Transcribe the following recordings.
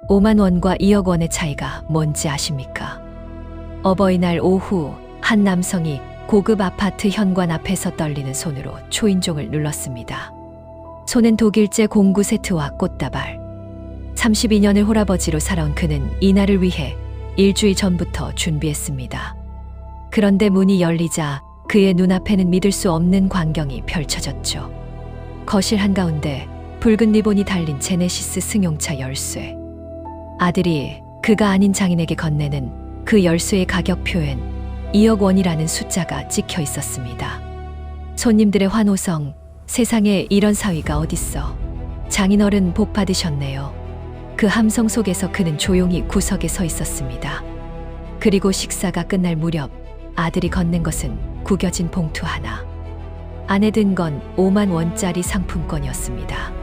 5만 원과 2억 원의 차이가 뭔지 아십니까? 어버이날 오후 한 남성이 고급 아파트 현관 앞에서 떨리는 손으로 초인종을 눌렀습니다. 손엔 독일제 공구 세트와 꽃다발. 32년을 홀아버지로 살아온 그는 이날을 위해 일주일 전부터 준비했습니다. 그런데 문이 열리자 그의 눈앞에는 믿을 수 없는 광경이 펼쳐졌죠. 거실 한가운데 붉은 리본이 달린 제네시스 승용차 열쇠. 아들이 그가 아닌 장인에게 건네는 그 열쇠의 가격표엔 2억 원이라는 숫자가 찍혀 있었습니다. 손님들의 환호성, 세상에 이런 사위가 어딨어. 장인어른 복 받으셨네요. 그 함성 속에서 그는 조용히 구석에 서 있었습니다. 그리고 식사가 끝날 무렵 아들이 건넨 것은 구겨진 봉투 하나. 안에 든 건 5만 원짜리 상품권이었습니다.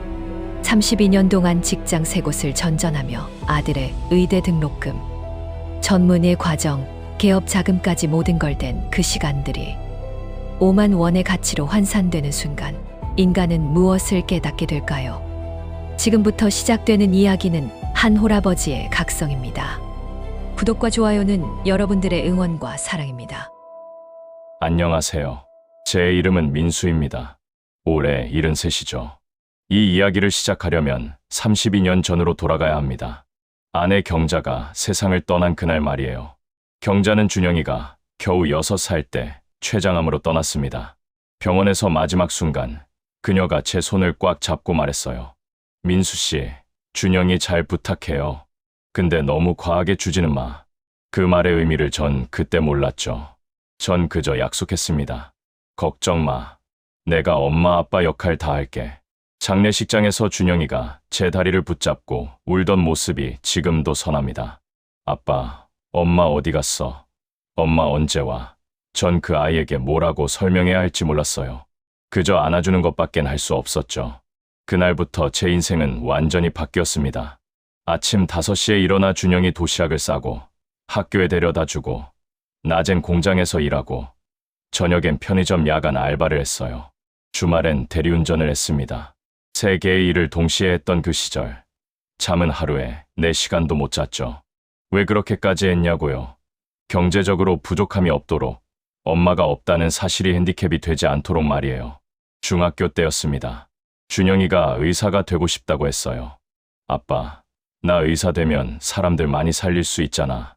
32년 동안 직장 3곳을 전전하며 아들의 의대 등록금, 전문의 과정, 개업 자금까지 모든 걸 댄 그 시간들이 5만 원의 가치로 환산되는 순간 인간은 무엇을 깨닫게 될까요? 지금부터 시작되는 이야기는 한 홀아버지의 각성입니다. 구독과 좋아요는 여러분들의 응원과 사랑입니다. 안녕하세요. 제 이름은 민수입니다. 올해 73이죠. 이 이야기를 시작하려면 32년 전으로 돌아가야 합니다. 아내 경자가 세상을 떠난 그날 말이에요. 경자는 준영이가 겨우 6살 때 췌장암으로 떠났습니다. 병원에서 마지막 순간 그녀가 제 손을 꽉 잡고 말했어요. 민수 씨, 준영이 잘 부탁해요. 근데 너무 과하게 주지는 마. 그 말의 의미를 전 그때 몰랐죠. 전 그저 약속했습니다. 걱정 마. 내가 엄마 아빠 역할 다 할게. 장례식장에서 준영이가 제 다리를 붙잡고 울던 모습이 지금도 선합니다. 아빠, 엄마 어디 갔어? 엄마 언제 와? 전 그 아이에게 뭐라고 설명해야 할지 몰랐어요. 그저 안아주는 것밖엔 할 수 없었죠. 그날부터 제 인생은 완전히 바뀌었습니다. 아침 5시에 일어나 준영이 도시락을 싸고 학교에 데려다주고 낮엔 공장에서 일하고 저녁엔 편의점 야간 알바를 했어요. 주말엔 대리운전을 했습니다. 3개의 일을 동시에 했던 그 시절. 잠은 하루에 4시간도 못 잤죠. 왜 그렇게까지 했냐고요. 경제적으로 부족함이 없도록, 엄마가 없다는 사실이 핸디캡이 되지 않도록 말이에요. 중학교 때였습니다. 준영이가 의사가 되고 싶다고 했어요. 아빠, 나 의사 되면 사람들 많이 살릴 수 있잖아.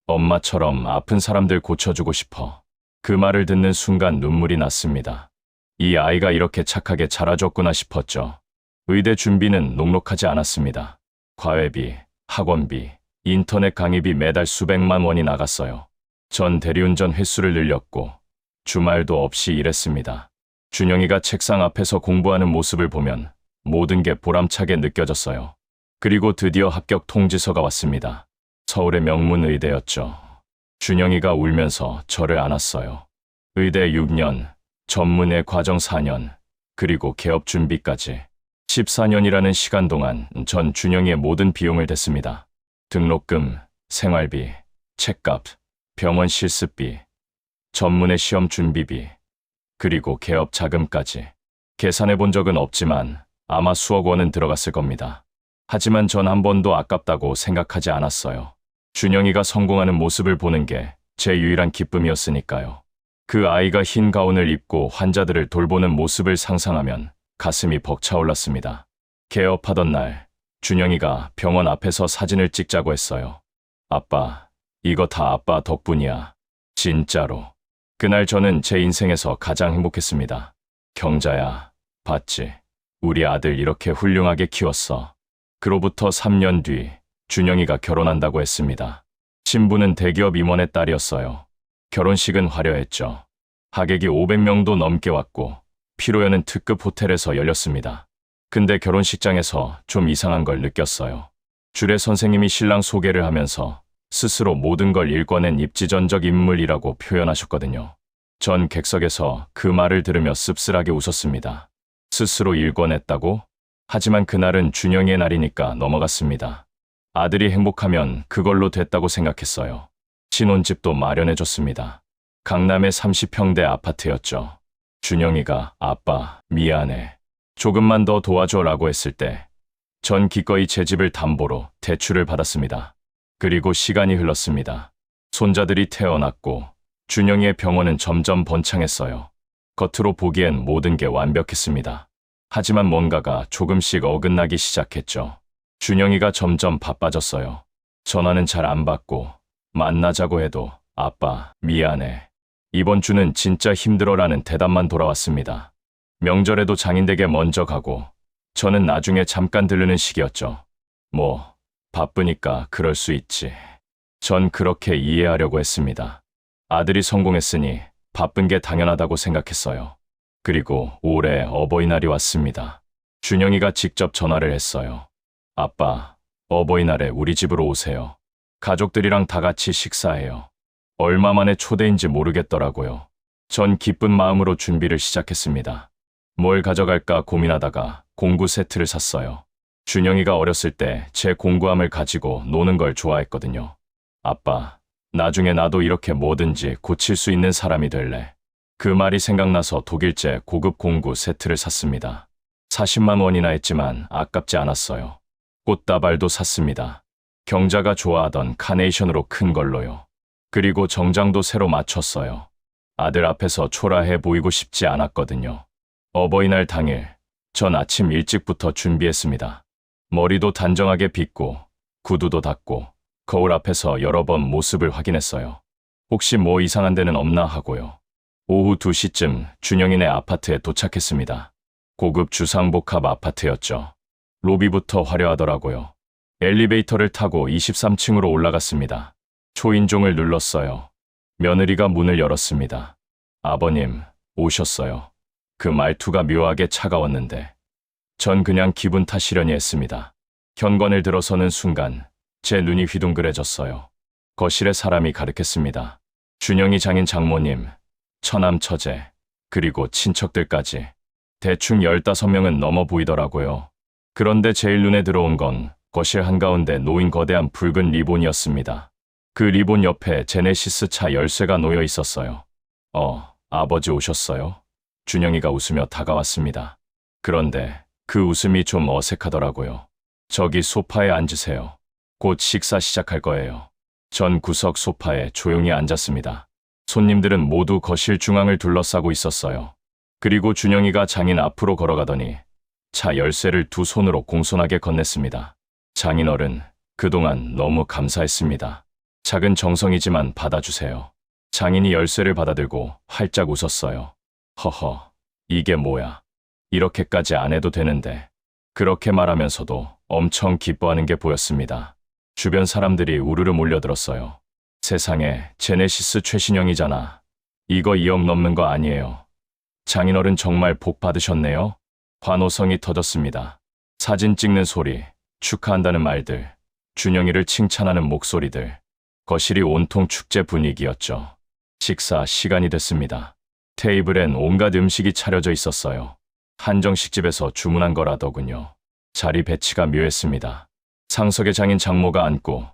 엄마처럼 아픈 사람들 고쳐주고 싶어. 그 말을 듣는 순간 눈물이 났습니다. 이 아이가 이렇게 착하게 자라줬구나 싶었죠. 의대 준비는 녹록하지 않았습니다. 과외비, 학원비, 인터넷 강의비 매달 수백만 원이 나갔어요. 전 대리운전 횟수를 늘렸고 주말도 없이 일했습니다. 준영이가 책상 앞에서 공부하는 모습을 보면 모든 게 보람차게 느껴졌어요. 그리고 드디어 합격 통지서가 왔습니다. 서울의 명문 의대였죠. 준영이가 울면서 저를 안았어요. 의대 6년, 전문의 과정 4년, 그리고 개업 준비까지 14년이라는 시간 동안 전 준영이의 모든 비용을 댔습니다. 등록금, 생활비, 책값, 병원 실습비, 전문의 시험 준비비, 그리고 개업 자금까지. 계산해 본 적은 없지만 아마 수억 원은 들어갔을 겁니다. 하지만 전 한 번도 아깝다고 생각하지 않았어요. 준영이가 성공하는 모습을 보는 게 제 유일한 기쁨이었으니까요. 그 아이가 흰 가운을 입고 환자들을 돌보는 모습을 상상하면 가슴이 벅차올랐습니다. 개업하던 날, 준영이가 병원 앞에서 사진을 찍자고 했어요. 아빠, 이거 다 아빠 덕분이야. 진짜로. 그날 저는 제 인생에서 가장 행복했습니다. 경자야, 봤지? 우리 아들 이렇게 훌륭하게 키웠어. 그로부터 3년 뒤 준영이가 결혼한다고 했습니다. 신부는 대기업 임원의 딸이었어요. 결혼식은 화려했죠. 하객이 500명도 넘게 왔고 피로연은 특급 호텔에서 열렸습니다. 근데 결혼식장에서 좀 이상한 걸 느꼈어요. 주례 선생님이 신랑 소개를 하면서 스스로 모든 걸 읽어낸 입지전적 인물이라고 표현하셨거든요. 전 객석에서 그 말을 들으며 씁쓸하게 웃었습니다. 스스로 읽어냈다고? 하지만 그날은 준영이의 날이니까 넘어갔습니다. 아들이 행복하면 그걸로 됐다고 생각했어요. 신혼집도 마련해줬습니다. 강남의 30평대 아파트였죠. 준영이가 아빠, 미안해. 조금만 더 도와줘라고 했을 때 전 기꺼이 제 집을 담보로 대출을 받았습니다. 그리고 시간이 흘렀습니다. 손자들이 태어났고 준영이의 병원은 점점 번창했어요. 겉으로 보기엔 모든 게 완벽했습니다. 하지만 뭔가가 조금씩 어긋나기 시작했죠. 준영이가 점점 바빠졌어요. 전화는 잘 안 받고 만나자고 해도 아빠, 미안해. 이번 주는 진짜 힘들어라는 대답만 돌아왔습니다. 명절에도 장인댁에 먼저 가고 저는 나중에 잠깐 들르는 시기였죠. 뭐 바쁘니까 그럴 수 있지. 전 그렇게 이해하려고 했습니다. 아들이 성공했으니 바쁜 게 당연하다고 생각했어요. 그리고 올해 어버이날이 왔습니다. 준영이가 직접 전화를 했어요. 아빠, 어버이날에 우리 집으로 오세요. 가족들이랑 다 같이 식사해요. 얼마 만에 초대인지 모르겠더라고요. 전 기쁜 마음으로 준비를 시작했습니다. 뭘 가져갈까 고민하다가 공구 세트를 샀어요. 준영이가 어렸을 때 제 공구함을 가지고 노는 걸 좋아했거든요. 아빠, 나중에 나도 이렇게 뭐든지 고칠 수 있는 사람이 될래. 그 말이 생각나서 독일제 고급 공구 세트를 샀습니다. 40만 원이나 했지만 아깝지 않았어요. 꽃다발도 샀습니다. 경자가 좋아하던 카네이션으로 큰 걸로요. 그리고 정장도 새로 맞췄어요. 아들 앞에서 초라해 보이고 싶지 않았거든요. 어버이날 당일, 전 아침 일찍부터 준비했습니다. 머리도 단정하게 빗고, 구두도 닦고, 거울 앞에서 여러 번 모습을 확인했어요. 혹시 뭐 이상한 데는 없나 하고요. 오후 2시쯤 준영이네 아파트에 도착했습니다. 고급 주상복합 아파트였죠. 로비부터 화려하더라고요. 엘리베이터를 타고 23층으로 올라갔습니다. 초인종을 눌렀어요. 며느리가 문을 열었습니다. 아버님, 오셨어요. 그 말투가 묘하게 차가웠는데 전 그냥 기분 탓이려니 했습니다. 현관을 들어서는 순간 제 눈이 휘둥그레졌어요. 거실에 사람이 가득했습니다. 준영이 장인 장모님, 처남 처제, 그리고 친척들까지. 대충 15명은 넘어 보이더라고요. 그런데 제일 눈에 들어온 건 거실 한가운데 놓인 거대한 붉은 리본이었습니다. 그 리본 옆에 제네시스 차 열쇠가 놓여 있었어요. 아버지 오셨어요? 준영이가 웃으며 다가왔습니다. 그런데 그 웃음이 좀 어색하더라고요. 저기 소파에 앉으세요. 곧 식사 시작할 거예요. 전 구석 소파에 조용히 앉았습니다. 손님들은 모두 거실 중앙을 둘러싸고 있었어요. 그리고 준영이가 장인 앞으로 걸어가더니 차 열쇠를 두 손으로 공손하게 건넸습니다. 장인어른, 그동안 너무 감사했습니다. 작은 정성이지만 받아주세요. 장인이 열쇠를 받아들고 활짝 웃었어요. 허허, 이게 뭐야. 이렇게까지 안 해도 되는데. 그렇게 말하면서도 엄청 기뻐하는 게 보였습니다. 주변 사람들이 우르르 몰려들었어요. 세상에, 제네시스 최신형이잖아. 이거 2억 넘는 거 아니에요. 장인어른 정말 복 받으셨네요. 환호성이 터졌습니다. 사진 찍는 소리, 축하한다는 말들, 준영이를 칭찬하는 목소리들. 거실이 온통 축제 분위기였죠. 식사 시간이 됐습니다. 테이블엔 온갖 음식이 차려져 있었어요. 한정식집에서 주문한 거라더군요. 자리 배치가 묘했습니다. 상석에 장인 장모가 앉고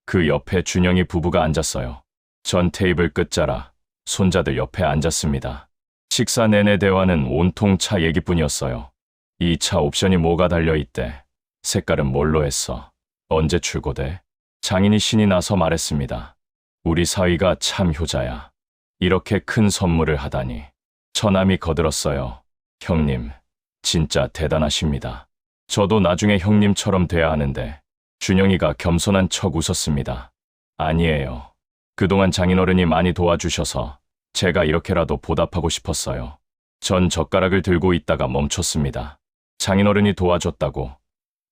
그 옆에 준영이 부부가 앉았어요. 전 테이블 끝자락, 손자들 옆에 앉았습니다. 식사 내내 대화는 온통 차 얘기뿐이었어요. 이 차 옵션이 뭐가 달려있대. 색깔은 뭘로 했어. 언제 출고돼? 장인이 신이 나서 말했습니다. 우리 사위가 참 효자야. 이렇게 큰 선물을 하다니. 처남이 거들었어요. 형님, 진짜 대단하십니다. 저도 나중에 형님처럼 돼야 하는데. 준영이가 겸손한 척 웃었습니다. 아니에요. 그동안 장인어른이 많이 도와주셔서 제가 이렇게라도 보답하고 싶었어요. 전 젓가락을 들고 있다가 멈췄습니다. 장인어른이 도와줬다고.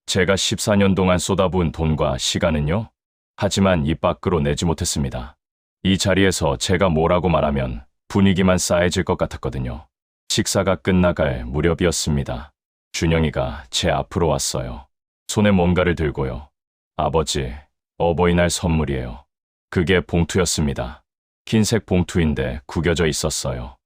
제가 14년 동안 쏟아부은 돈과 시간은요? 하지만 입 밖으로 내지 못했습니다. 이 자리에서 제가 뭐라고 말하면 분위기만 싸해질 것 같았거든요. 식사가 끝나갈 무렵이었습니다. 준영이가 제 앞으로 왔어요. 손에 뭔가를 들고요. 아버지, 어버이날 선물이에요. 그게 봉투였습니다. 흰색 봉투인데 구겨져 있었어요.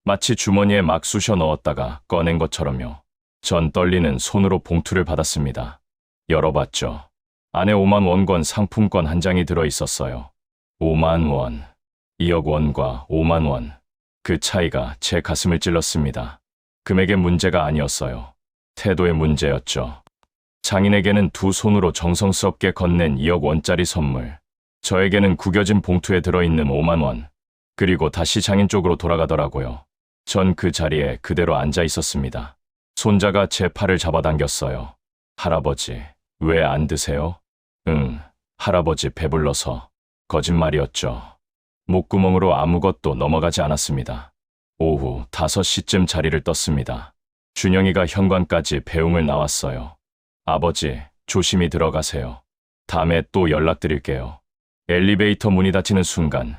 마치 주머니에 막 쑤셔 넣었다가 꺼낸 것처럼요. 전 떨리는 손으로 봉투를 받았습니다. 열어봤죠. 안에 5만 원권 상품권 한 장이 들어 있었어요. 5만 원. 2억 원과 5만 원. 그 차이가 제 가슴을 찔렀습니다. 금액의 문제가 아니었어요. 태도의 문제였죠. 장인에게는 두 손으로 정성스럽게 건넨 2억 원짜리 선물, 저에게는 구겨진 봉투에 들어있는 5만 원, 그리고 다시 장인 쪽으로 돌아가더라고요. 전 그 자리에 그대로 앉아 있었습니다. 손자가 제 팔을 잡아당겼어요. 할아버지, 왜 안 드세요? 응, 할아버지 배불러서. 거짓말이었죠. 목구멍으로 아무것도 넘어가지 않았습니다. 오후 5시쯤 자리를 떴습니다. 준영이가 현관까지 배웅을 나왔어요. 아버지, 조심히 들어가세요. 다음에 또 연락드릴게요. 엘리베이터 문이 닫히는 순간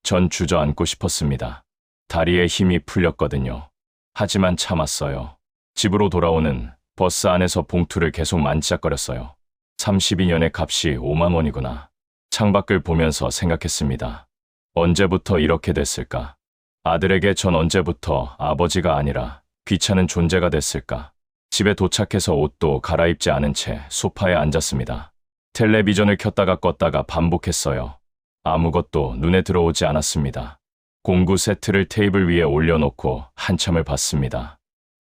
전 주저앉고 싶었습니다. 다리에 힘이 풀렸거든요. 하지만 참았어요. 집으로 돌아오는 버스 안에서 봉투를 계속 만지작거렸어요. 32년의 값이 5만 원이구나. 창밖을 보면서 생각했습니다. 언제부터 이렇게 됐을까? 아들에게 전 언제부터 아버지가 아니라 귀찮은 존재가 됐을까? 집에 도착해서 옷도 갈아입지 않은 채 소파에 앉았습니다. 텔레비전을 켰다가 껐다가 반복했어요. 아무것도 눈에 들어오지 않았습니다. 공구 세트를 테이블 위에 올려놓고 한참을 봤습니다.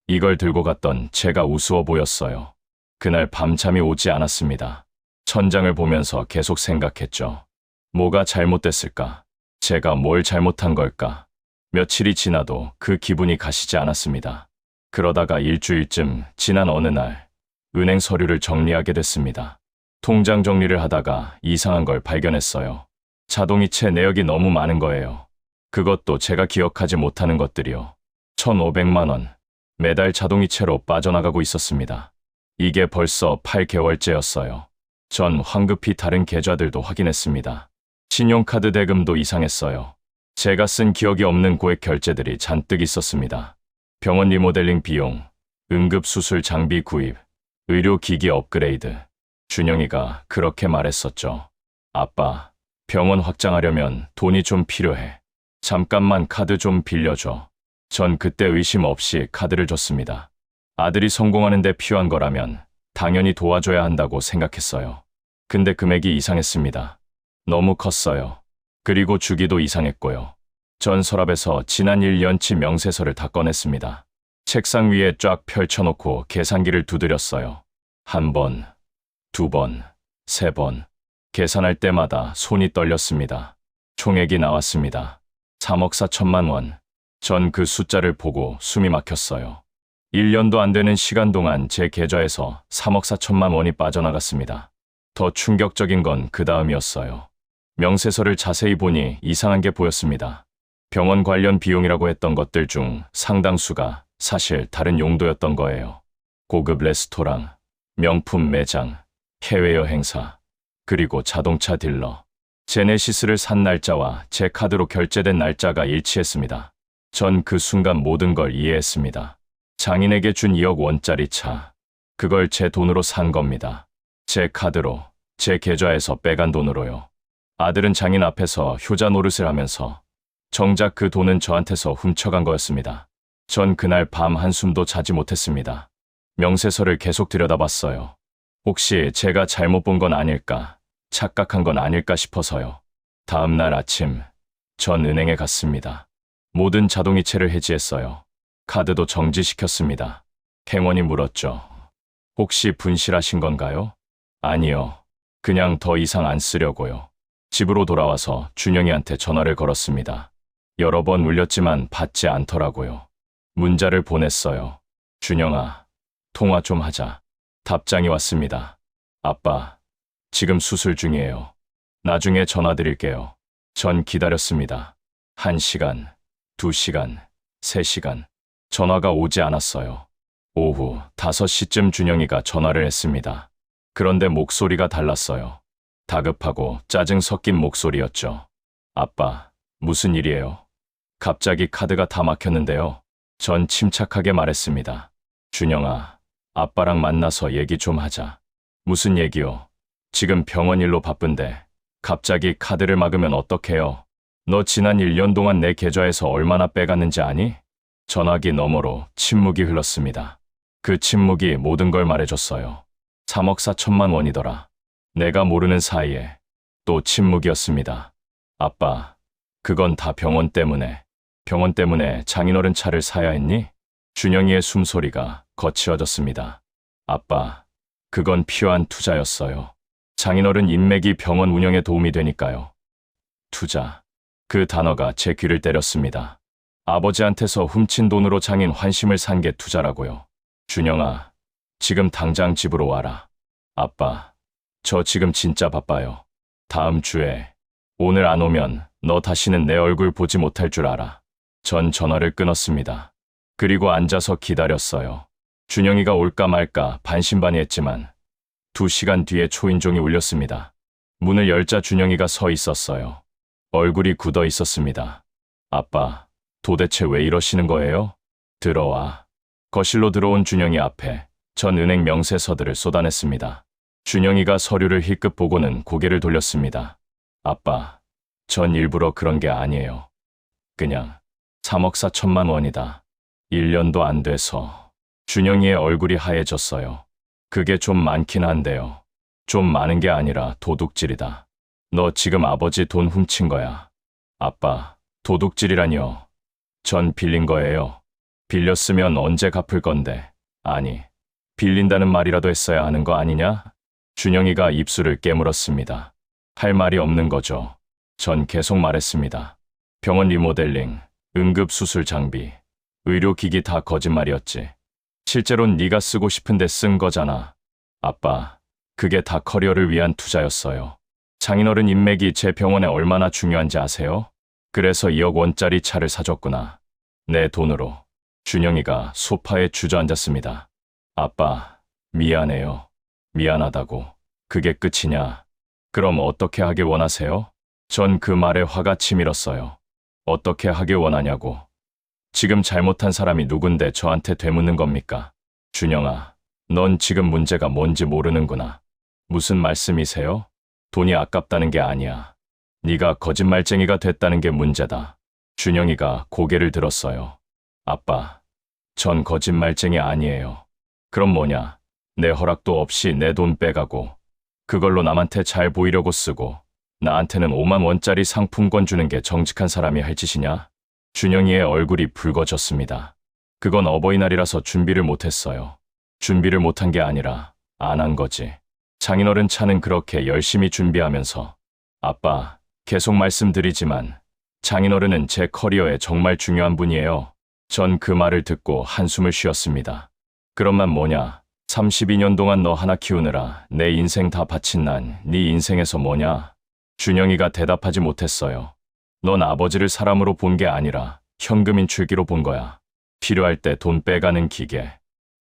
이걸 들고 갔던 제가 우스워 보였어요. 그날 밤잠이 오지 않았습니다. 천장을 보면서 계속 생각했죠. 뭐가 잘못됐을까? 제가 뭘 잘못한 걸까? 며칠이 지나도 그 기분이 가시지 않았습니다. 그러다가 일주일쯤 지난 어느 날 은행 서류를 정리하게 됐습니다. 통장 정리를 하다가 이상한 걸 발견했어요. 자동이체 내역이 너무 많은 거예요. 그것도 제가 기억하지 못하는 것들이요. 1,500만 원. 매달 자동이체로 빠져나가고 있었습니다. 이게 벌써 8개월째였어요. 전 황급히 다른 계좌들도 확인했습니다. 신용카드 대금도 이상했어요. 제가 쓴 기억이 없는 고액 결제들이 잔뜩 있었습니다. 병원 리모델링 비용, 응급수술 장비 구입, 의료기기 업그레이드. 준영이가 그렇게 말했었죠. 아빠, 병원 확장하려면 돈이 좀 필요해. 잠깐만 카드 좀 빌려줘. 전 그때 의심 없이 카드를 줬습니다. 아들이 성공하는 데 필요한 거라면 당연히 도와줘야 한다고 생각했어요. 근데 금액이 이상했습니다. 너무 컸어요. 그리고 주기도 이상했고요. 전 서랍에서 지난 1년치 명세서를 다 꺼냈습니다. 책상 위에 쫙 펼쳐놓고 계산기를 두드렸어요. 1번, 2번, 3번. 계산할 때마다 손이 떨렸습니다. 총액이 나왔습니다. 3억 4천만 원. 전 그 숫자를 보고 숨이 막혔어요. 1년도 안 되는 시간 동안 제 계좌에서 3억 4천만 원이 빠져나갔습니다. 더 충격적인 건 그 다음이었어요. 명세서를 자세히 보니 이상한 게 보였습니다. 병원 관련 비용이라고 했던 것들 중 상당수가 사실 다른 용도였던 거예요. 고급 레스토랑, 명품 매장, 해외여행사, 그리고 자동차 딜러. 제네시스를 산 날짜와 제 카드로 결제된 날짜가 일치했습니다. 전 그 순간 모든 걸 이해했습니다. 장인에게 준 2억 원짜리 차, 그걸 제 돈으로 산 겁니다. 제 카드로, 제 계좌에서 빼간 돈으로요. 아들은 장인 앞에서 효자 노릇을 하면서 정작 그 돈은 저한테서 훔쳐간 거였습니다. 전 그날 밤 한숨도 자지 못했습니다. 명세서를 계속 들여다봤어요. 혹시 제가 잘못 본 건 아닐까, 착각한 건 아닐까 싶어서요. 다음 날 아침, 전 은행에 갔습니다. 모든 자동이체를 해지했어요. 카드도 정지시켰습니다. 행원이 물었죠. 혹시 분실하신 건가요? 아니요. 그냥 더 이상 안 쓰려고요. 집으로 돌아와서 준영이한테 전화를 걸었습니다. 여러 번 울렸지만 받지 않더라고요. 문자를 보냈어요. 준영아, 통화 좀 하자. 답장이 왔습니다. 아빠, 지금 수술 중이에요. 나중에 전화드릴게요. 전 기다렸습니다. 1시간, 2시간, 3시간. 전화가 오지 않았어요. 오후 5시쯤 준영이가 전화를 했습니다. 그런데 목소리가 달랐어요. 다급하고 짜증 섞인 목소리였죠. 아빠, 무슨 일이에요? 갑자기 카드가 다 막혔는데요. 전 침착하게 말했습니다. 준영아, 아빠랑 만나서 얘기 좀 하자. 무슨 얘기요? 지금 병원 일로 바쁜데 갑자기 카드를 막으면 어떡해요? 너 지난 1년 동안 내 계좌에서 얼마나 빼갔는지 아니? 전화기 너머로 침묵이 흘렀습니다. 그 침묵이 모든 걸 말해줬어요. 3억 4천만 원이더라. 내가 모르는 사이에 또 침묵이었습니다. 아빠, 그건 다 병원 때문에. 병원 때문에 장인어른 차를 사야 했니? 준영이의 숨소리가 거칠어졌습니다. 아빠, 그건 필요한 투자였어요. 장인어른 인맥이 병원 운영에 도움이 되니까요. 투자. 그 단어가 제 귀를 때렸습니다. 아버지한테서 훔친 돈으로 장인 환심을 산 게 투자라고요. 준영아, 지금 당장 집으로 와라. 아빠, 저 지금 진짜 바빠요. 다음 주에. 오늘 안 오면 너 다시는 내 얼굴 보지 못할 줄 알아. 전 전화를 끊었습니다. 그리고 앉아서 기다렸어요. 준영이가 올까 말까 반신반의했지만 2시간 뒤에 초인종이 울렸습니다. 문을 열자 준영이가 서 있었어요. 얼굴이 굳어 있었습니다. 아빠, 도대체 왜 이러시는 거예요? 들어와. 거실로 들어온 준영이 앞에 전 은행 명세서들을 쏟아냈습니다. 준영이가 서류를 힐끗 보고는 고개를 돌렸습니다. 아빠, 전 일부러 그런 게 아니에요. 그냥 3억 4천만 원이다. 1년도 안 돼서. 준영이의 얼굴이 하얘졌어요. 그게 좀 많긴 한데요. 좀 많은 게 아니라 도둑질이다. 너 지금 아버지 돈 훔친 거야. 아빠, 도둑질이라니요. 전 빌린 거예요. 빌렸으면 언제 갚을 건데. 아니, 빌린다는 말이라도 했어야 하는 거 아니냐? 준영이가 입술을 깨물었습니다. 할 말이 없는 거죠. 전 계속 말했습니다. 병원 리모델링, 응급수술 장비, 의료기기 다 거짓말이었지. 실제로는 네가 쓰고 싶은데 쓴 거잖아. 아빠, 그게 다 커리어를 위한 투자였어요. 장인어른 인맥이 제 병원에 얼마나 중요한지 아세요? 그래서 2억 원짜리 차를 사줬구나. 내 돈으로. 준영이가 소파에 주저앉았습니다. 아빠, 미안해요. 미안하다고. 그게 끝이냐? 그럼 어떻게 하길 원하세요? 전 그 말에 화가 치밀었어요. 어떻게 하길 원하냐고. 지금 잘못한 사람이 누군데 저한테 되묻는 겁니까? 준영아, 넌 지금 문제가 뭔지 모르는구나. 무슨 말씀이세요? 돈이 아깝다는 게 아니야. 네가 거짓말쟁이가 됐다는 게 문제다. 준영이가 고개를 들었어요. 아빠, 전 거짓말쟁이 아니에요. 그럼 뭐냐? 내 허락도 없이 내 돈 빼가고 그걸로 남한테 잘 보이려고 쓰고 나한테는 5만 원짜리 상품권 주는 게 정직한 사람이 할 짓이냐? 준영이의 얼굴이 붉어졌습니다. 그건 어버이날이라서 준비를 못했어요. 준비를 못한 게 아니라 안 한 거지. 장인어른 차는 그렇게 열심히 준비하면서 아빠, 계속 말씀드리지만 장인어른은 제 커리어에 정말 중요한 분이에요. 전 그 말을 듣고 한숨을 쉬었습니다. 그런만 뭐냐? 32년 동안 너 하나 키우느라 내 인생 다 바친 난 네 인생에서 뭐냐? 준영이가 대답하지 못했어요. 넌 아버지를 사람으로 본 게 아니라 현금 인출기로 본 거야. 필요할 때 돈 빼가는 기계.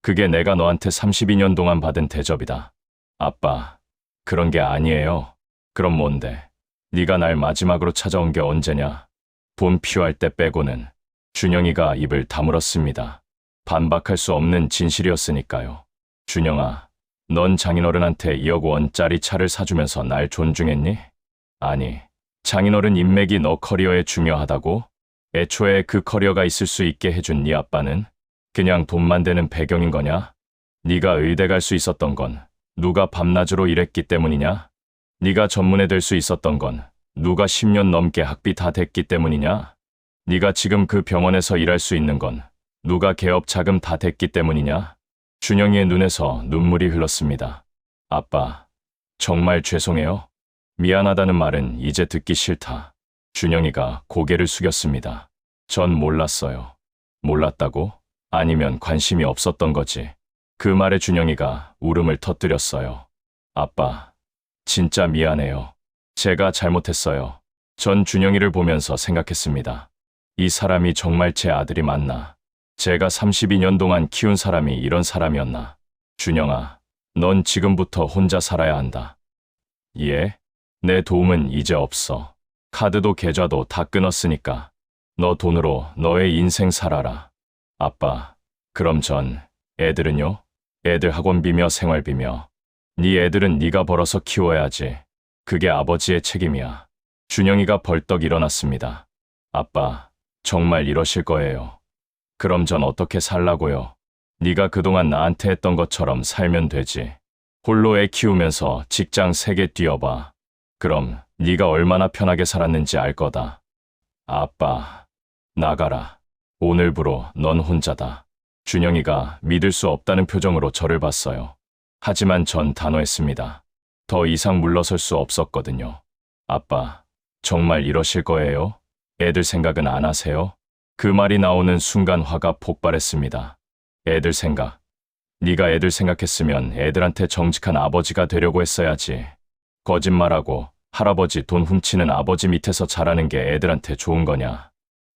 그게 내가 너한테 32년 동안 받은 대접이다. 아빠, 그런 게 아니에요. 그럼 뭔데? 네가 날 마지막으로 찾아온 게 언제냐? 돈 필요할 때 빼고는. 준영이가 입을 다물었습니다. 반박할 수 없는 진실이었으니까요. 준영아, 넌 장인어른한테 2억 원짜리 차를 사주면서 날 존중했니? 아니, 장인어른 인맥이 너 커리어에 중요하다고? 애초에 그 커리어가 있을 수 있게 해준 네 아빠는 그냥 돈만 되는 배경인 거냐? 네가 의대 갈 수 있었던 건 누가 밤낮으로 일했기 때문이냐? 네가 전문의 될 수 있었던 건 누가 10년 넘게 학비 다 댔기 때문이냐? 네가 지금 그 병원에서 일할 수 있는 건 누가 개업 자금 다 댔기 때문이냐? 준영이의 눈에서 눈물이 흘렀습니다. 아빠, 정말 죄송해요. 미안하다는 말은 이제 듣기 싫다. 준영이가 고개를 숙였습니다. 전 몰랐어요. 몰랐다고? 아니면 관심이 없었던 거지. 그 말에 준영이가 울음을 터뜨렸어요. 아빠, 진짜 미안해요. 제가 잘못했어요. 전 준영이를 보면서 생각했습니다. 이 사람이 정말 제 아들이 맞나? 제가 32년 동안 키운 사람이 이런 사람이었나? 준영아, 넌 지금부터 혼자 살아야 한다. 예? 내 도움은 이제 없어. 카드도 계좌도 다 끊었으니까 너 돈으로 너의 인생 살아라. 아빠, 그럼 전 애들은요? 애들 학원비며 생활비며. 네 애들은 네가 벌어서 키워야지. 그게 아버지의 책임이야. 준영이가 벌떡 일어났습니다. 아빠, 정말 이러실 거예요. 그럼 전 어떻게 살라고요? 네가 그동안 나한테 했던 것처럼 살면 되지. 홀로 애 키우면서 직장 3개 뛰어봐. 그럼 네가 얼마나 편하게 살았는지 알 거다. 아빠, 나가라. 오늘부로 넌 혼자다. 준영이가 믿을 수 없다는 표정으로 저를 봤어요. 하지만 전 단호했습니다. 더 이상 물러설 수 없었거든요. 아빠, 정말 이러실 거예요? 애들 생각은 안 하세요? 그 말이 나오는 순간 화가 폭발했습니다. 애들 생각. 네가 애들 생각했으면 애들한테 정직한 아버지가 되려고 했어야지. 거짓말하고 할아버지 돈 훔치는 아버지 밑에서 자라는 게 애들한테 좋은 거냐.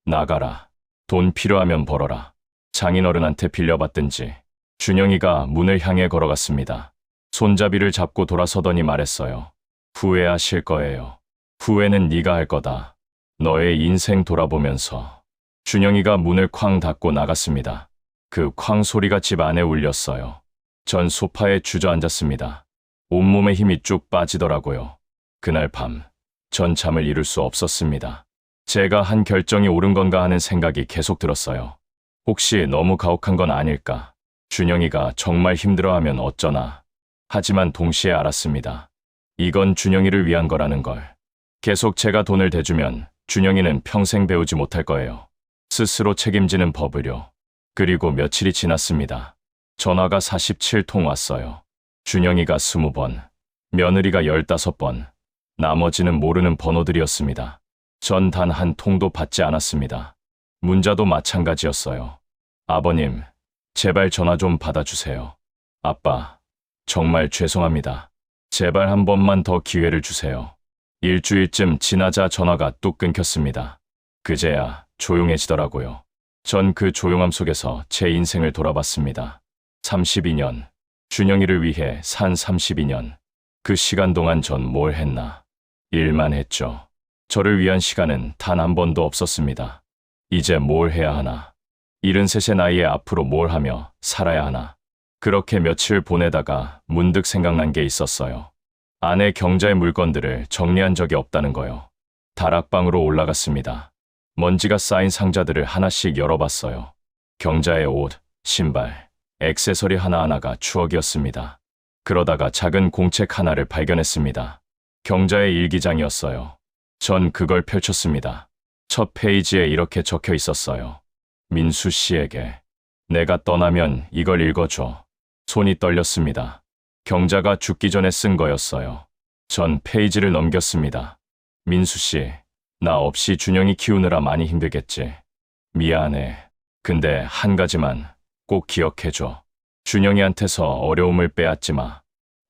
나가라. 돈 필요하면 벌어라. 장인어른한테 빌려받든지. 준영이가 문을 향해 걸어갔습니다. 손잡이를 잡고 돌아서더니 말했어요. 후회하실 거예요. 후회는 네가 할 거다. 너의 인생 돌아보면서. 준영이가 문을 쾅 닫고 나갔습니다. 그 쾅 소리가 집 안에 울렸어요. 전 소파에 주저앉았습니다. 온몸에 힘이 쭉 빠지더라고요. 그날 밤, 전 잠을 이룰 수 없었습니다. 제가 한 결정이 옳은 건가 하는 생각이 계속 들었어요. 혹시 너무 가혹한 건 아닐까? 준영이가 정말 힘들어하면 어쩌나. 하지만 동시에 알았습니다. 이건 준영이를 위한 거라는 걸. 계속 제가 돈을 대주면 준영이는 평생 배우지 못할 거예요. 스스로 책임지는 법을요. 그리고 며칠이 지났습니다. 전화가 47통 왔어요. 준영이가 20번, 며느리가 15번, 나머지는 모르는 번호들이었습니다. 전 단 한 통도 받지 않았습니다. 문자도 마찬가지였어요. 아버님, 제발 전화 좀 받아주세요. 아빠, 정말 죄송합니다. 제발 한 번만 더 기회를 주세요. 일주일쯤 지나자 전화가 뚝 끊겼습니다. 그제야 조용해지더라고요. 전 그 조용함 속에서 제 인생을 돌아봤습니다. 32년, 준영이를 위해 산 32년. 그 시간 동안 전 뭘 했나? 일만 했죠. 저를 위한 시간은 단 한 번도 없었습니다. 이제 뭘 해야 하나? 73의 나이에 앞으로 뭘 하며 살아야 하나? 그렇게 며칠 보내다가 문득 생각난 게 있었어요. 아내 경자의 물건들을 정리한 적이 없다는 거요. 다락방으로 올라갔습니다. 먼지가 쌓인 상자들을 하나씩 열어봤어요. 경자의 옷, 신발, 액세서리 하나하나가 추억이었습니다. 그러다가 작은 공책 하나를 발견했습니다. 경자의 일기장이었어요. 전 그걸 펼쳤습니다. 첫 페이지에 이렇게 적혀 있었어요. 민수 씨에게. 내가 떠나면 이걸 읽어줘. 손이 떨렸습니다. 경자가 죽기 전에 쓴 거였어요. 전 페이지를 넘겼습니다. 민수 씨, 나 없이 준영이 키우느라 많이 힘들겠지. 미안해. 근데 한 가지만 꼭 기억해줘. 준영이한테서 어려움을 빼앗지 마.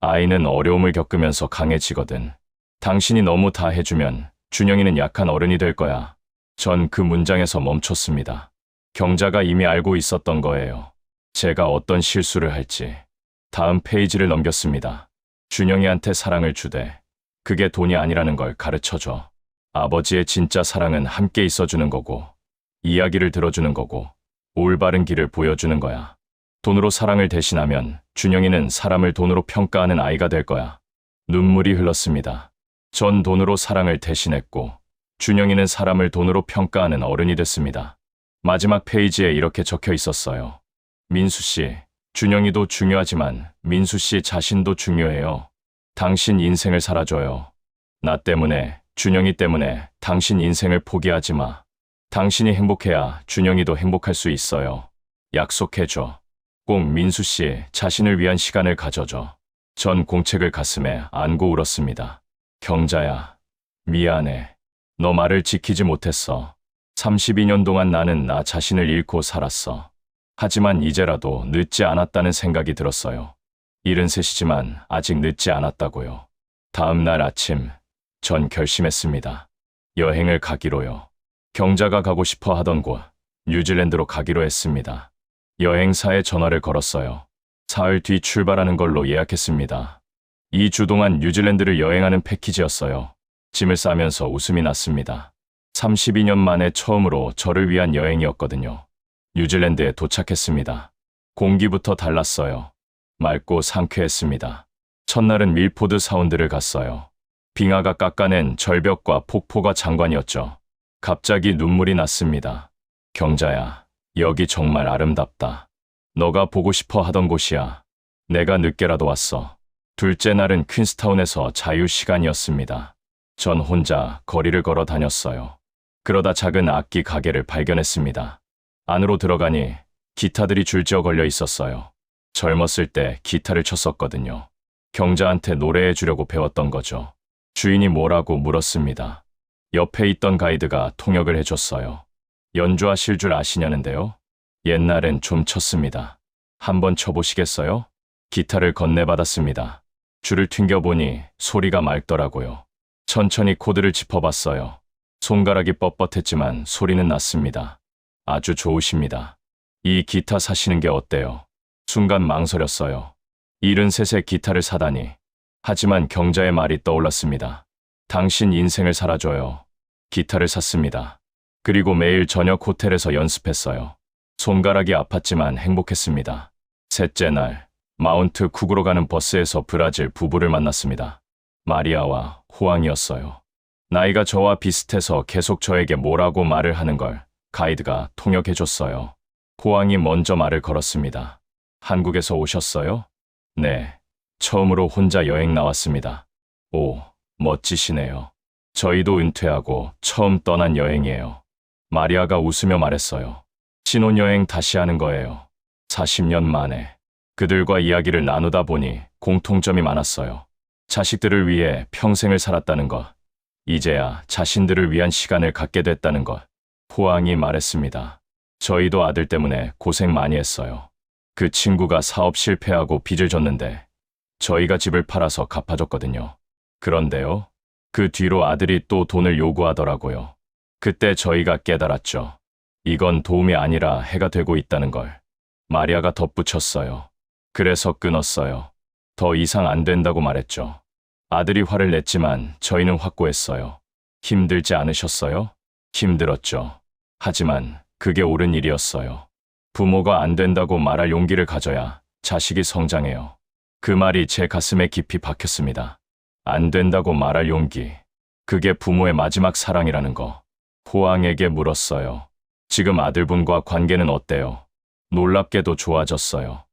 아이는 어려움을 겪으면서 강해지거든. 당신이 너무 다 해주면 준영이는 약한 어른이 될 거야. 전 그 문장에서 멈췄습니다. 경자가 이미 알고 있었던 거예요. 제가 어떤 실수를 할지. 다음 페이지를 넘겼습니다. 준영이한테 사랑을 주되 그게 돈이 아니라는 걸 가르쳐줘. 아버지의 진짜 사랑은 함께 있어주는 거고 이야기를 들어주는 거고 올바른 길을 보여주는 거야. 돈으로 사랑을 대신하면 준영이는 사람을 돈으로 평가하는 아이가 될 거야. 눈물이 흘렀습니다. 전 돈으로 사랑을 대신했고 준영이는 사람을 돈으로 평가하는 어른이 됐습니다. 마지막 페이지에 이렇게 적혀 있었어요. 민수 씨, 준영이도 중요하지만 민수 씨 자신도 중요해요. 당신 인생을 살아줘요. 나 때문에, 준영이 때문에 당신 인생을 포기하지 마. 당신이 행복해야 준영이도 행복할 수 있어요. 약속해줘. 꼭 민수 씨 자신을 위한 시간을 가져줘. 전 공책을 가슴에 안고 울었습니다. 경자야, 미안해. 너 말을 지키지 못했어. 32년 동안 나는 나 자신을 잃고 살았어. 하지만 이제라도 늦지 않았다는 생각이 들었어요. 73이지만 아직 늦지 않았다고요. 다음 날 아침, 전 결심했습니다. 여행을 가기로요. 경자가 가고 싶어 하던 곳, 뉴질랜드로 가기로 했습니다. 여행사에 전화를 걸었어요. 사흘 뒤 출발하는 걸로 예약했습니다. 2주 동안 뉴질랜드를 여행하는 패키지였어요. 짐을 싸면서 웃음이 났습니다. 32년 만에 처음으로 저를 위한 여행이었거든요. 뉴질랜드에 도착했습니다. 공기부터 달랐어요. 맑고 상쾌했습니다. 첫날은 밀포드 사운드를 갔어요. 빙하가 깎아낸 절벽과 폭포가 장관이었죠. 갑자기 눈물이 났습니다. 경자야, 여기 정말 아름답다. 너가 보고 싶어 하던 곳이야. 내가 늦게라도 왔어. 둘째 날은 퀸스타운에서 자유시간이었습니다. 전 혼자 거리를 걸어 다녔어요. 그러다 작은 악기 가게를 발견했습니다. 안으로 들어가니 기타들이 줄지어 걸려 있었어요. 젊었을 때 기타를 쳤었거든요. 경자한테 노래해 주려고 배웠던 거죠. 주인이 뭐라고 물었습니다. 옆에 있던 가이드가 통역을 해줬어요. 연주하실 줄 아시냐는데요. 옛날엔 좀 쳤습니다. 한번 쳐보시겠어요? 기타를 건네받았습니다. 줄을 튕겨보니 소리가 맑더라고요. 천천히 코드를 짚어봤어요. 손가락이 뻣뻣했지만 소리는 났습니다. 아주 좋으십니다. 이 기타 사시는 게 어때요? 순간 망설였어요. 73에 기타를 사다니. 하지만 경자의 말이 떠올랐습니다. 당신 인생을 살아줘요. 기타를 샀습니다. 그리고 매일 저녁 호텔에서 연습했어요. 손가락이 아팠지만 행복했습니다. 셋째 날, 마운트 쿡으로 가는 버스에서 브라질 부부를 만났습니다. 마리아와 호황이었어요. 나이가 저와 비슷해서 계속 저에게 뭐라고 말을 하는 걸 가이드가 통역해줬어요. 호황이 먼저 말을 걸었습니다. 한국에서 오셨어요? 네. 처음으로 혼자 여행 나왔습니다. 오, 멋지시네요. 저희도 은퇴하고 처음 떠난 여행이에요. 마리아가 웃으며 말했어요. 신혼여행 다시 하는 거예요. 40년 만에. 그들과 이야기를 나누다 보니 공통점이 많았어요. 자식들을 위해 평생을 살았다는 것. 이제야 자신들을 위한 시간을 갖게 됐다는 것. 호황이 말했습니다. 저희도 아들 때문에 고생 많이 했어요. 그 친구가 사업 실패하고 빚을 졌는데 저희가 집을 팔아서 갚아줬거든요. 그런데요, 그 뒤로 아들이 또 돈을 요구하더라고요. 그때 저희가 깨달았죠. 이건 도움이 아니라 해가 되고 있다는 걸. 마리아가 덧붙였어요. 그래서 끊었어요. 더 이상 안 된다고 말했죠. 아들이 화를 냈지만 저희는 확고했어요. 힘들지 않으셨어요? 힘들었죠. 하지만 그게 옳은 일이었어요. 부모가 안 된다고 말할 용기를 가져야 자식이 성장해요. 그 말이 제 가슴에 깊이 박혔습니다. 안 된다고 말할 용기. 그게 부모의 마지막 사랑이라는 거. 호황에게 물었어요. 지금 아들분과 관계는 어때요? 놀랍게도 좋아졌어요.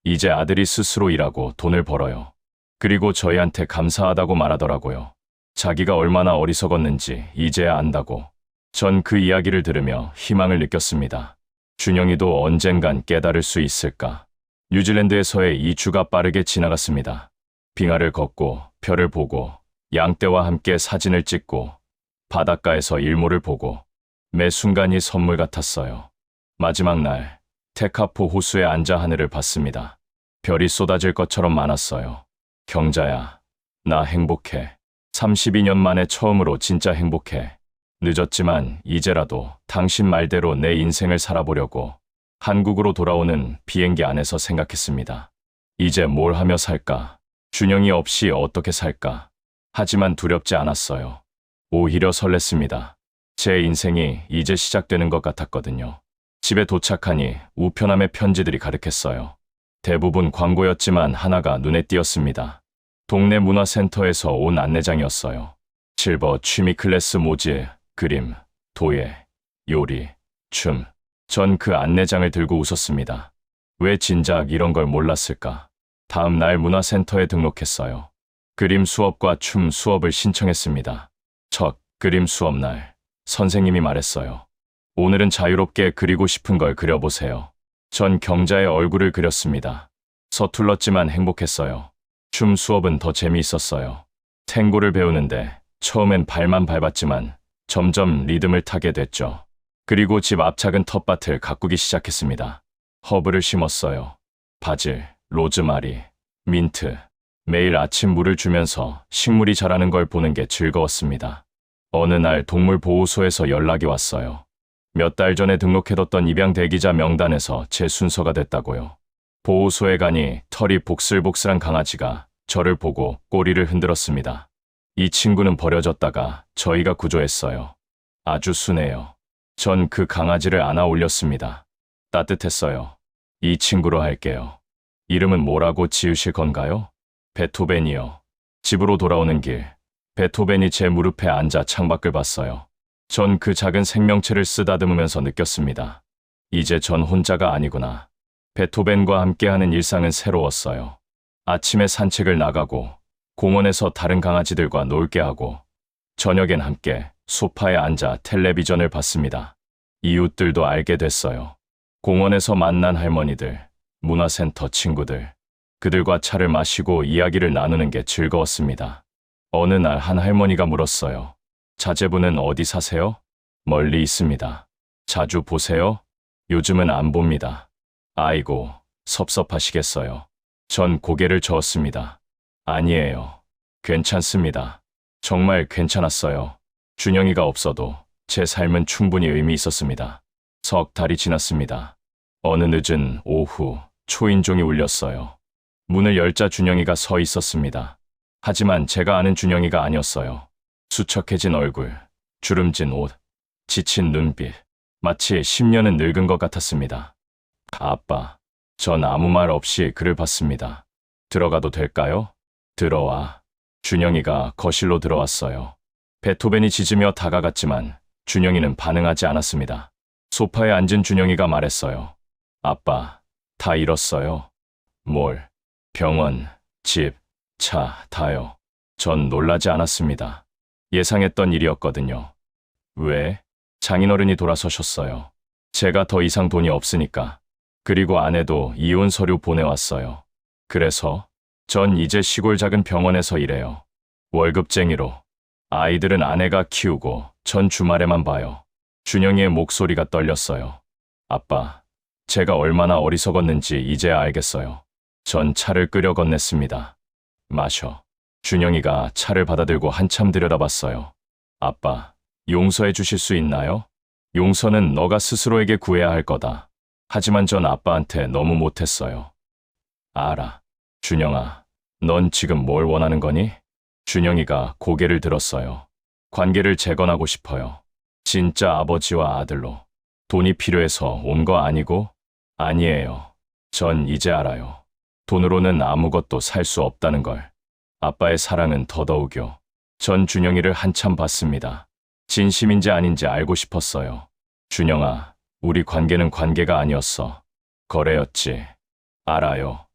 이제 아들이 스스로 일하고 돈을 벌어요. 그리고 저희한테 감사하다고 말하더라고요. 자기가 얼마나 어리석었는지 이제야 안다고. 전 그 이야기를 들으며 희망을 느꼈습니다. 준영이도 언젠간 깨달을 수 있을까? 뉴질랜드에서의 2주가 빠르게 지나갔습니다. 빙하를 걷고 별을 보고 양떼와 함께 사진을 찍고 바닷가에서 일몰을 보고 매 순간이 선물 같았어요. 마지막 날 테카포 호수에 앉아 하늘을 봤습니다. 별이 쏟아질 것처럼 많았어요. 경자야, 나 행복해. 32년 만에 처음으로 진짜 행복해. 늦었지만 이제라도 당신 말대로 내 인생을 살아보려고 한국으로 돌아오는 비행기 안에서 생각했습니다. 이제 뭘 하며 살까? 준영이 없이 어떻게 살까? 하지만 두렵지 않았어요. 오히려 설렜습니다. 제 인생이 이제 시작되는 것 같았거든요. 집에 도착하니 우편함의 편지들이 가득했어요. 대부분 광고였지만 하나가 눈에 띄었습니다. 동네 문화센터에서 온 안내장이었어요. 실버 취미 클래스 모지, 그림, 도예, 요리, 춤. 전 그 안내장을 들고 웃었습니다. 왜 진작 이런 걸 몰랐을까? 다음 날 문화센터에 등록했어요. 그림 수업과 춤 수업을 신청했습니다. 첫 그림 수업 날, 선생님이 말했어요. 오늘은 자유롭게 그리고 싶은 걸 그려보세요. 전 경자의 얼굴을 그렸습니다. 서툴렀지만 행복했어요. 춤 수업은 더 재미있었어요. 탱고를 배우는데 처음엔 발만 밟았지만 점점 리듬을 타게 됐죠. 그리고 집 앞 작은 텃밭을 가꾸기 시작했습니다. 허브를 심었어요. 바질, 로즈마리, 민트. 매일 아침 물을 주면서 식물이 자라는 걸 보는 게 즐거웠습니다. 어느 날 동물보호소에서 연락이 왔어요. 몇 달 전에 등록해뒀던 입양 대기자 명단에서 제 순서가 됐다고요. 보호소에 가니 털이 복슬복슬한 강아지가 저를 보고 꼬리를 흔들었습니다. 이 친구는 버려졌다가 저희가 구조했어요. 아주 순해요. 전 그 강아지를 안아 올렸습니다. 따뜻했어요. 이 친구로 할게요. 이름은 뭐라고 지으실 건가요? 베토벤이요. 집으로 돌아오는 길, 베토벤이 제 무릎에 앉아 창밖을 봤어요. 전 그 작은 생명체를 쓰다듬으면서 느꼈습니다. 이제 전 혼자가 아니구나. 베토벤과 함께하는 일상은 새로웠어요. 아침에 산책을 나가고 공원에서 다른 강아지들과 놀게 하고 저녁엔 함께 소파에 앉아 텔레비전을 봤습니다. 이웃들도 알게 됐어요. 공원에서 만난 할머니들, 문화센터 친구들. 그들과 차를 마시고 이야기를 나누는 게 즐거웠습니다. 어느 날 한 할머니가 물었어요. 자제분은 어디 사세요? 멀리 있습니다. 자주 보세요? 요즘은 안 봅니다. 아이고, 섭섭하시겠어요. 전 고개를 저었습니다. 아니에요. 괜찮습니다. 정말 괜찮았어요. 준영이가 없어도 제 삶은 충분히 의미 있었습니다. 석 달이 지났습니다. 어느 늦은 오후 초인종이 울렸어요. 문을 열자 준영이가 서 있었습니다. 하지만 제가 아는 준영이가 아니었어요. 수척해진 얼굴, 주름진 옷, 지친 눈빛, 마치 10년은 늙은 것 같았습니다. 아빠, 전 아무 말 없이 그를 봤습니다. 들어가도 될까요? 들어와. 준영이가 거실로 들어왔어요. 베토벤이 짖으며 다가갔지만 준영이는 반응하지 않았습니다. 소파에 앉은 준영이가 말했어요. 아빠, 다 잃었어요. 뭘? 병원, 집, 차, 다요. 전 놀라지 않았습니다. 예상했던 일이었거든요. 왜? 장인어른이 돌아서셨어요. 제가 더 이상 돈이 없으니까. 그리고 아내도 이혼 서류 보내왔어요. 그래서 전 이제 시골 작은 병원에서 일해요. 월급쟁이로. 아이들은 아내가 키우고 전 주말에만 봐요. 준영이의 목소리가 떨렸어요. 아빠, 제가 얼마나 어리석었는지 이제야 알겠어요. 전 차를 끓여 건넸습니다. 마셔. 준영이가 차를 받아들고 한참 들여다봤어요. 아빠, 용서해 주실 수 있나요? 용서는 너가 스스로에게 구해야 할 거다. 하지만 전 아빠한테 너무 못했어요. 알아. 준영아, 넌 지금 뭘 원하는 거니? 준영이가 고개를 들었어요. 관계를 재건하고 싶어요. 진짜 아버지와 아들로. 돈이 필요해서 온 거 아니고? 아니에요. 전 이제 알아요. 돈으로는 아무것도 살 수 없다는 걸. 아빠의 사랑은 더더욱요. 전 준영이를 한참 봤습니다. 진심인지 아닌지 알고 싶었어요. 준영아, 우리 관계는 관계가 아니었어. 거래였지. 알아요.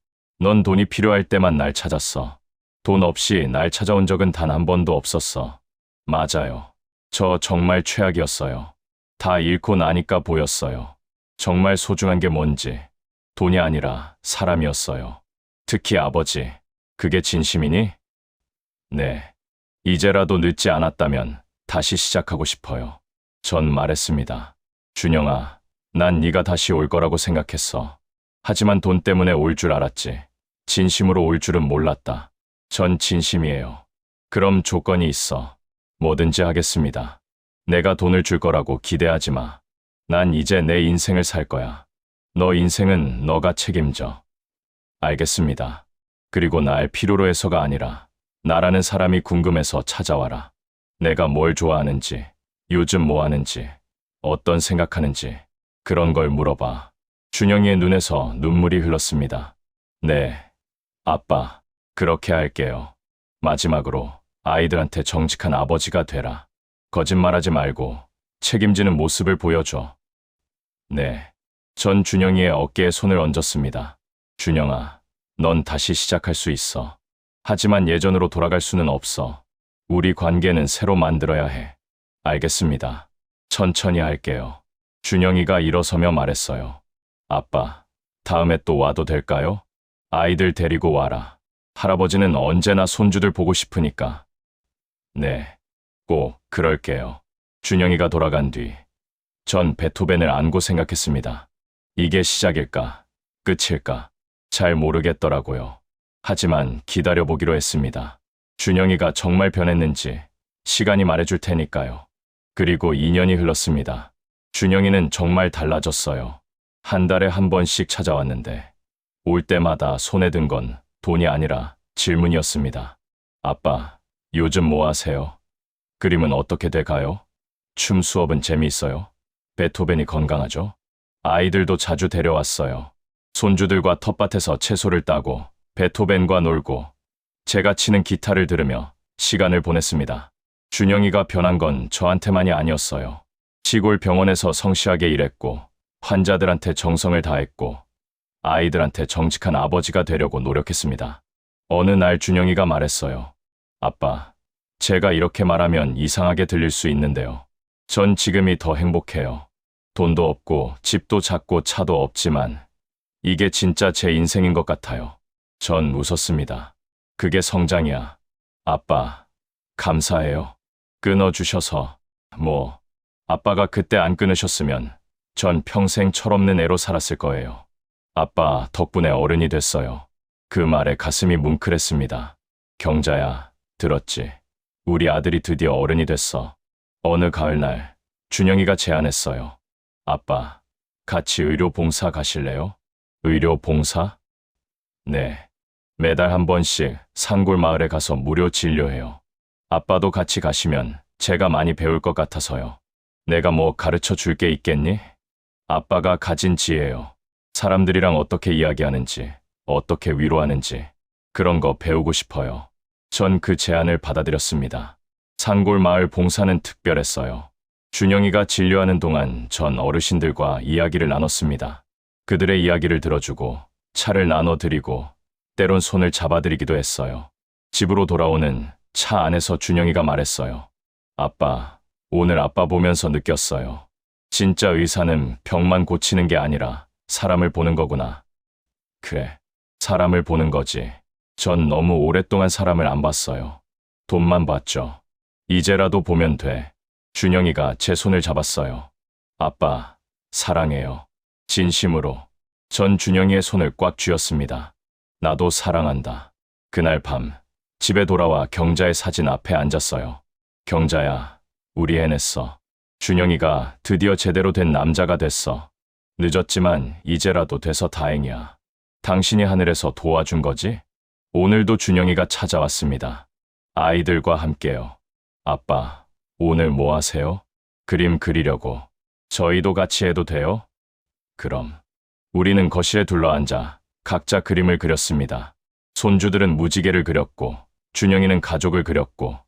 넌 돈이 필요할 때만 날 찾았어. 돈 없이 날 찾아온 적은 단 한 번도 없었어. 맞아요. 저 정말 최악이었어요. 다 잃고 나니까 보였어요. 정말 소중한 게 뭔지. 돈이 아니라 사람이었어요. 특히 아버지. 그게 진심이니? 네. 이제라도 늦지 않았다면 다시 시작하고 싶어요. 전 말했습니다. 준영아, 난 네가 다시 올 거라고 생각했어. 하지만 돈 때문에 올 줄 알았지. 진심으로 올 줄은 몰랐다. 전 진심이에요. 그럼 조건이 있어. 뭐든지 하겠습니다. 내가 돈을 줄 거라고 기대하지 마. 난 이제 내 인생을 살 거야. 너 인생은 너가 책임져. 알겠습니다. 그리고 날 필요로 해서가 아니라 나라는 사람이 궁금해서 찾아와라. 내가 뭘 좋아하는지, 요즘 뭐 하는지, 어떤 생각하는지 그런 걸 물어봐. 준영이의 눈에서 눈물이 흘렀습니다. 네, 아빠, 그렇게 할게요. 마지막으로 아이들한테 정직한 아버지가 되라. 거짓말하지 말고 책임지는 모습을 보여줘. 네, 전 준영이의 어깨에 손을 얹었습니다. 준영아, 넌 다시 시작할 수 있어. 하지만 예전으로 돌아갈 수는 없어. 우리 관계는 새로 만들어야 해. 알겠습니다. 천천히 할게요. 준영이가 일어서며 말했어요. 아빠, 다음에 또 와도 될까요? 아이들 데리고 와라. 할아버지는 언제나 손주들 보고 싶으니까. 네, 꼭 그럴게요. 준영이가 돌아간 뒤, 전 베토벤을 안고 생각했습니다. 이게 시작일까? 끝일까? 잘 모르겠더라고요. 하지만 기다려보기로 했습니다. 준영이가 정말 변했는지 시간이 말해줄 테니까요. 그리고 2년이 흘렀습니다. 준영이는 정말 달라졌어요. 한 달에 한 번씩 찾아왔는데 올 때마다 손에 든 건 돈이 아니라 질문이었습니다. 아빠, 요즘 뭐 하세요? 그림은 어떻게 돼가요? 춤 수업은 재미있어요? 베토벤이 건강하죠? 아이들도 자주 데려왔어요. 손주들과 텃밭에서 채소를 따고 베토벤과 놀고 제가 치는 기타를 들으며 시간을 보냈습니다. 준영이가 변한 건 저한테만이 아니었어요. 시골 병원에서 성실하게 일했고 환자들한테 정성을 다했고 아이들한테 정직한 아버지가 되려고 노력했습니다. 어느 날 준영이가 말했어요. 아빠, 제가 이렇게 말하면 이상하게 들릴 수 있는데요. 전 지금이 더 행복해요. 돈도 없고 집도 작고 차도 없지만 이게 진짜 제 인생인 것 같아요. 전 웃었습니다. 그게 성장이야. 아빠, 감사해요. 끊어주셔서. 아빠가 그때 안 끊으셨으면 전 평생 철없는 애로 살았을 거예요. 아빠 덕분에 어른이 됐어요. 그 말에 가슴이 뭉클했습니다. 경자야, 들었지? 우리 아들이 드디어 어른이 됐어. 어느 가을날 준영이가 제안했어요. 아빠, 같이 의료 봉사 가실래요? 의료 봉사? 네. 매달 한 번씩 산골 마을에 가서 무료 진료해요. 아빠도 같이 가시면 제가 많이 배울 것 같아서요. 내가 가르쳐 줄 게 있겠니? 아빠가 가진 지혜요. 사람들이랑 어떻게 이야기하는지, 어떻게 위로하는지, 그런 거 배우고 싶어요. 전 그 제안을 받아들였습니다. 산골 마을 봉사는 특별했어요. 준영이가 진료하는 동안 전 어르신들과 이야기를 나눴습니다. 그들의 이야기를 들어주고 차를 나눠드리고 때론 손을 잡아드리기도 했어요. 집으로 돌아오는 차 안에서 준영이가 말했어요. 아빠, 오늘 아빠 보면서 느꼈어요. 진짜 의사는 병만 고치는 게 아니라 사람을 보는 거구나. 그래, 사람을 보는 거지. 전 너무 오랫동안 사람을 안 봤어요. 돈만 봤죠. 이제라도 보면 돼. 준영이가 제 손을 잡았어요. 아빠, 사랑해요. 진심으로. 전 준영이의 손을 꽉 쥐었습니다. 나도 사랑한다. 그날 밤, 집에 돌아와 경자의 사진 앞에 앉았어요. 경자야, 우리 해냈어. 준영이가 드디어 제대로 된 남자가 됐어. 늦었지만 이제라도 돼서 다행이야. 당신이 하늘에서 도와준 거지? 오늘도 준영이가 찾아왔습니다. 아이들과 함께요. 아빠, 오늘 뭐 하세요? 그림 그리려고. 저희도 같이 해도 돼요? 그럼. 우리는 거실에 둘러앉아 각자 그림을 그렸습니다. 손주들은 무지개를 그렸고, 준영이는 가족을 그렸고,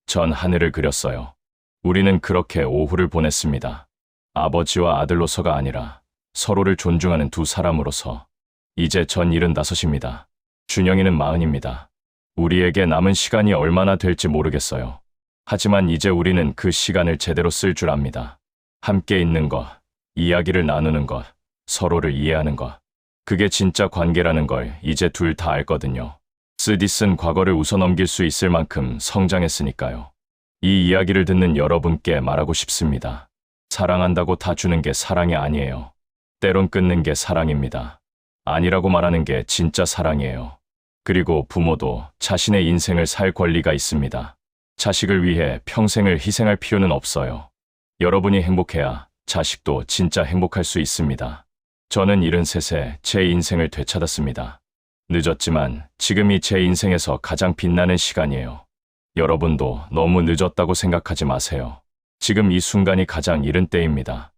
전 하늘을 그렸어요. 우리는 그렇게 오후를 보냈습니다. 아버지와 아들로서가 아니라 서로를 존중하는 두 사람으로서. 이제 전 75입니다. 준영이는 40입니다. 우리에게 남은 시간이 얼마나 될지 모르겠어요. 하지만 이제 우리는 그 시간을 제대로 쓸 줄 압니다. 함께 있는 것, 이야기를 나누는 것, 서로를 이해하는 것. 그게 진짜 관계라는 걸 이제 둘 다 알거든요. 쓰디쓴 과거를 웃어넘길 수 있을 만큼 성장했으니까요. 이 이야기를 듣는 여러분께 말하고 싶습니다. 사랑한다고 다 주는 게 사랑이 아니에요. 때론 끊는 게 사랑입니다. 아니라고 말하는 게 진짜 사랑이에요. 그리고 부모도 자신의 인생을 살 권리가 있습니다. 자식을 위해 평생을 희생할 필요는 없어요. 여러분이 행복해야 자식도 진짜 행복할 수 있습니다. 저는 73세 제 인생을 되찾았습니다. 늦었지만 지금이 제 인생에서 가장 빛나는 시간이에요. 여러분도 너무 늦었다고 생각하지 마세요. 지금 이 순간이 가장 이른 때입니다.